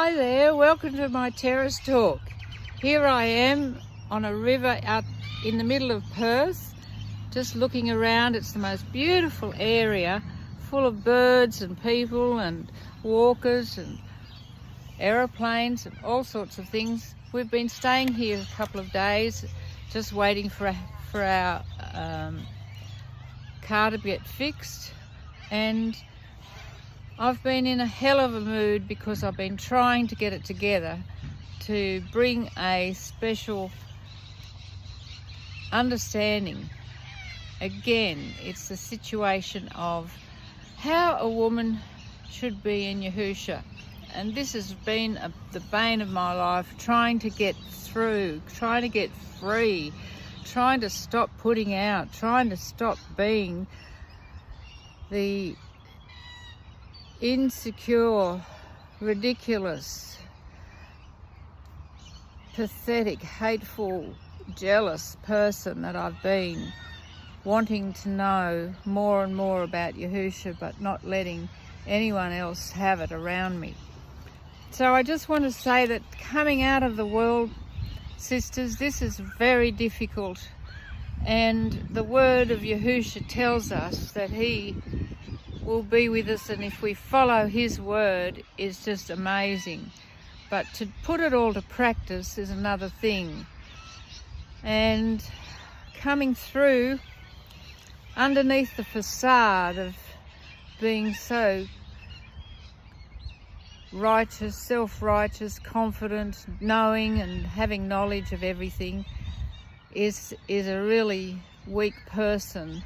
Hi there, welcome to my terrace talk. Here I am on a river out in the middle of Perth, just looking around. It's the most beautiful area, full of birds and people and walkers and aeroplanes and all sorts of things. We've been staying here a couple of days, just waiting for our car to get fixed, and I've been in a hell of a mood because I've been trying to get it together to bring a special understanding. Again, it's the situation of how a woman should be in Yahusha. And this has been the bane of my life, trying to get through, trying to get free, trying to stop putting out, trying to stop being the insecure, ridiculous, pathetic, hateful, jealous person that I've been, wanting to know more and more about Yahusha but not letting anyone else have it around me. So I just want to say that coming out of the world, sisters, this is very difficult, and the word of Yahusha tells us that he will be with us, and if we follow his word, is just amazing. But to put it all to practice is another thing. And coming through underneath the facade of being so righteous, self-righteous, confident, knowing and having knowledge of everything is a really weak person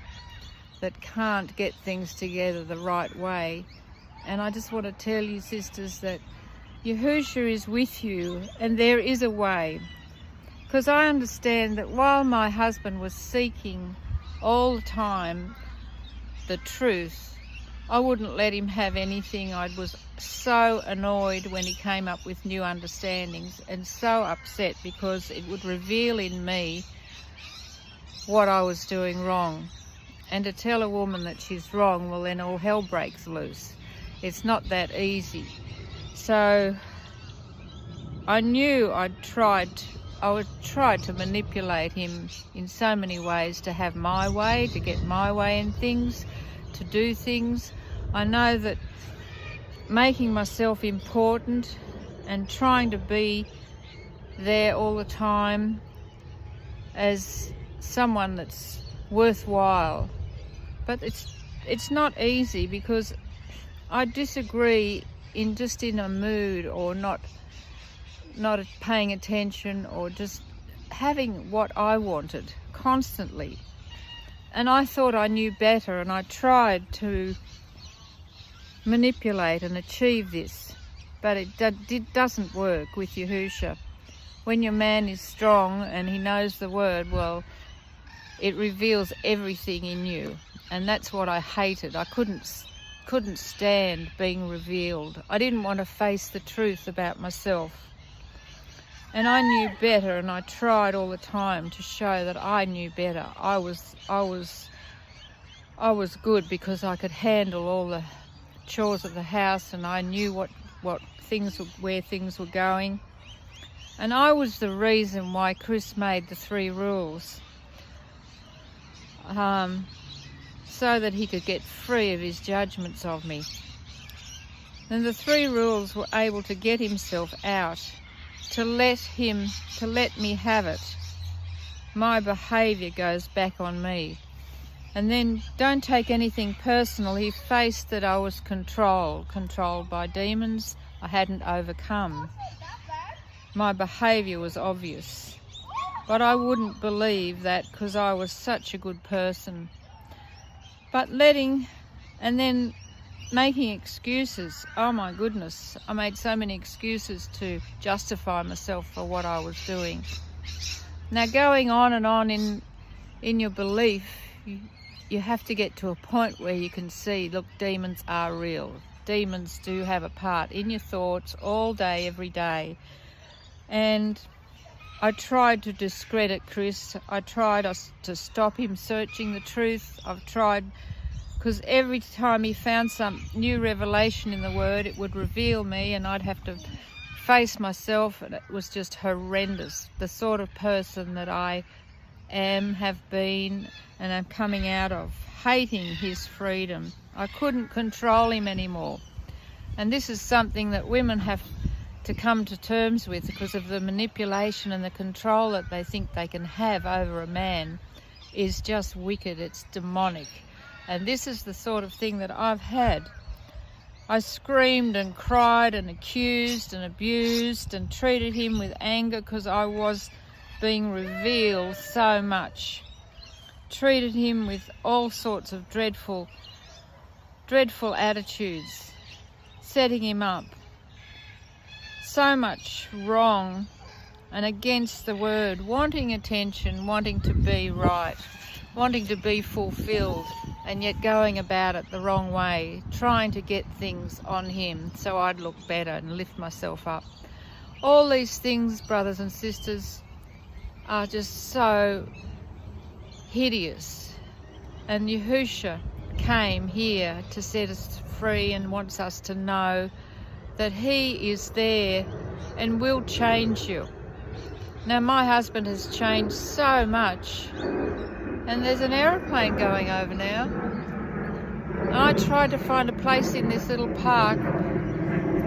that can't get things together the right way. And I just want to tell you, sisters, that Yahusha is with you, and there is a way. Because I understand that while my husband was seeking all the time the truth, I wouldn't let him have anything. I was so annoyed when he came up with new understandings, and so upset because it would reveal in me what I was doing wrong. And to tell a woman that she's wrong, well, then all hell breaks loose. It's not that easy. So I knew I would try to manipulate him in so many ways to have my way, to get my way in things, to do things. I know that making myself important and trying to be there all the time as someone that's worthwhile, but it's not easy, because I disagree in a mood, or not paying attention, or just having what I wanted constantly. And I thought I knew better, and I tried to manipulate and achieve this, but it doesn't work with Yahusha. When your man is strong and he knows the word, well, it reveals everything in you, and that's what I hated. I couldn't stand being revealed. I didn't want to face the truth about myself, and I knew better, and I tried all the time to show that I knew better. I was good because I could handle all the chores of the house, and I knew where things were going, and I was the reason why Chris made the 3 rules. So that he could get free of his judgments of me. And the 3 rules were able to get himself out, to let me have it. My behaviour goes back on me. And then don't take anything personal. He faced that I was controlled by demons I hadn't overcome. My behaviour was obvious. But I wouldn't believe that, because I was such a good person. But and then making excuses. Oh my goodness, I made so many excuses to justify myself for what I was doing. Now, going on and on in your belief, you have to get to a point where you can see, look, demons are real. Demons do have a part in your thoughts all day, every day. And I tried to discredit Chris. I tried to stop him searching the truth. I've tried, because every time he found some new revelation in the word, it would reveal me, and I'd have to face myself, and it was just horrendous. The sort of person that I am, have been, and I'm coming out of, hating his freedom. I couldn't control him anymore. And this is something that women have to come to terms with because of the manipulation and the control that they think they can have over a man is just wicked. It's demonic. And this is the sort of thing that I've had. I screamed and cried and accused and abused and treated him with anger because I was being revealed so much. Treated him with all sorts of dreadful attitudes, setting him up. So much wrong and against the word, wanting attention, wanting to be right, wanting to be fulfilled, and yet going about it the wrong way, trying to get things on him so I'd look better and lift myself up. All these things, brothers and sisters, are just so hideous. And Yahusha came here to set us free and wants us to know that he is there and will change you. Now, my husband has changed so much, and there's an aeroplane going over now. And I tried to find a place in this little park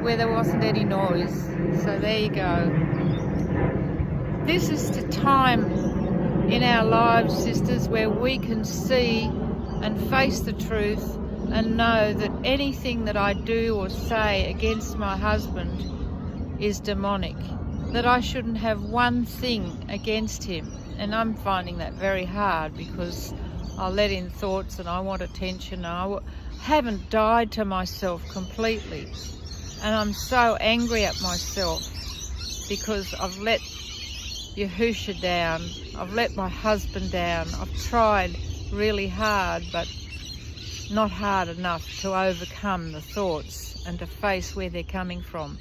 where there wasn't any noise. So there you go. This is the time in our lives, sisters, where we can see and face the truth and know that anything that I do or say against my husband is demonic, that I shouldn't have one thing against him. And I'm finding that very hard because I let in thoughts and I want attention. I haven't died to myself completely, and I'm so angry at myself because I've let Yahusha down, I've let my husband down. I've tried really hard, but not hard enough to overcome the thoughts and to face where they're coming from.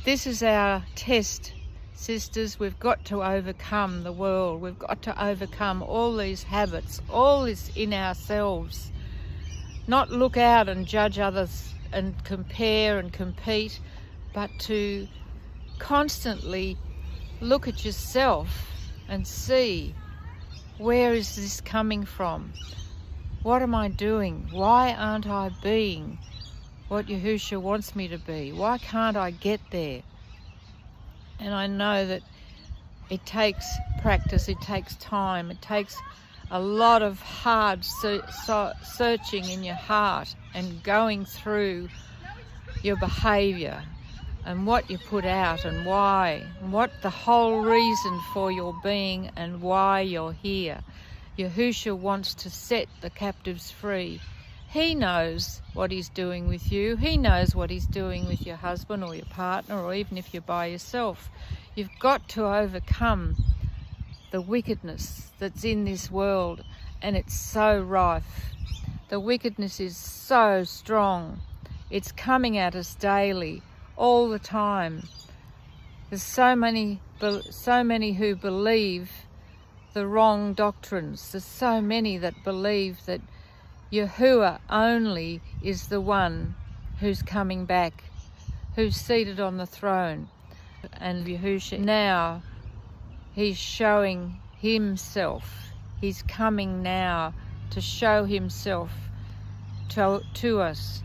This is our test, sisters. We've got to overcome the world. We've got to overcome all these habits, all this in ourselves. Not look out and judge others and compare and compete, but to constantly look at yourself and see, where is this coming from? What am I doing? Why aren't I being what Yahusha wants me to be? Why can't I get there? And I know that it takes practice, it takes time, it takes a lot of hard searching in your heart and going through your behaviour and what you put out and why, and what the whole reason for your being and why you're here. Yahusha wants to set the captives free. He knows what he's doing with you. He knows what he's doing with your husband or your partner, or even if you're by yourself. You've got to overcome the wickedness that's in this world, and it's so rife. The wickedness is so strong. It's coming at us daily, all the time. There's so many who believe the wrong doctrines. There's so many that believe that Yahuwah only is the one who's coming back, who's seated on the throne. And Yahusha now, he's showing himself. He's coming now to show himself to us.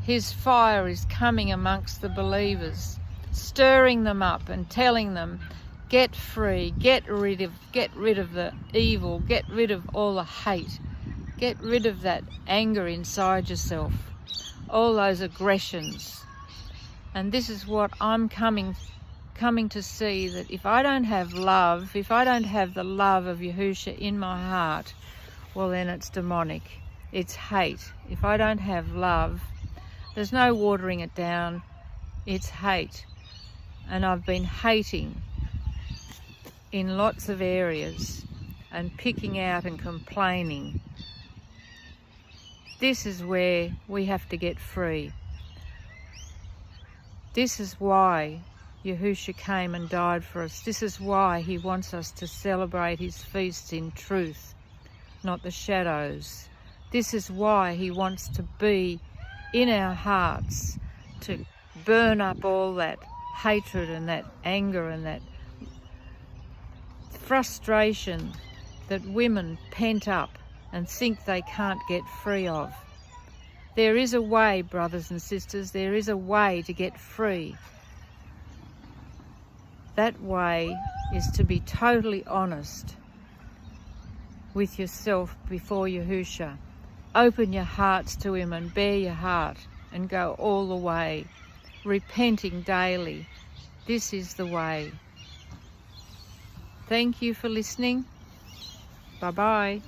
His fire is coming amongst the believers, stirring them up and telling them, get free, get rid of the evil, get rid of all the hate, get rid of that anger inside yourself, all those aggressions. And this is what I'm coming to see, that if I don't have love, if I don't have the love of Yahusha in my heart, well then it's demonic. It's hate. If I don't have love, there's no watering it down. It's hate. And I've been hating in lots of areas and picking out and complaining. This is where we have to get free. This is why Yahusha came and died for us. This is why he wants us to celebrate his feasts in truth, not the shadows. This is why he wants to be in our hearts, to burn up all that hatred and that anger and that frustration that women pent up and think they can't get free of. There is a way, brothers and sisters, there is a way to get free. That way is to be totally honest with yourself before Yahusha. Open your hearts to him and bare your heart and go all the way, repenting daily. This is the way. Thank you for listening. Bye-bye.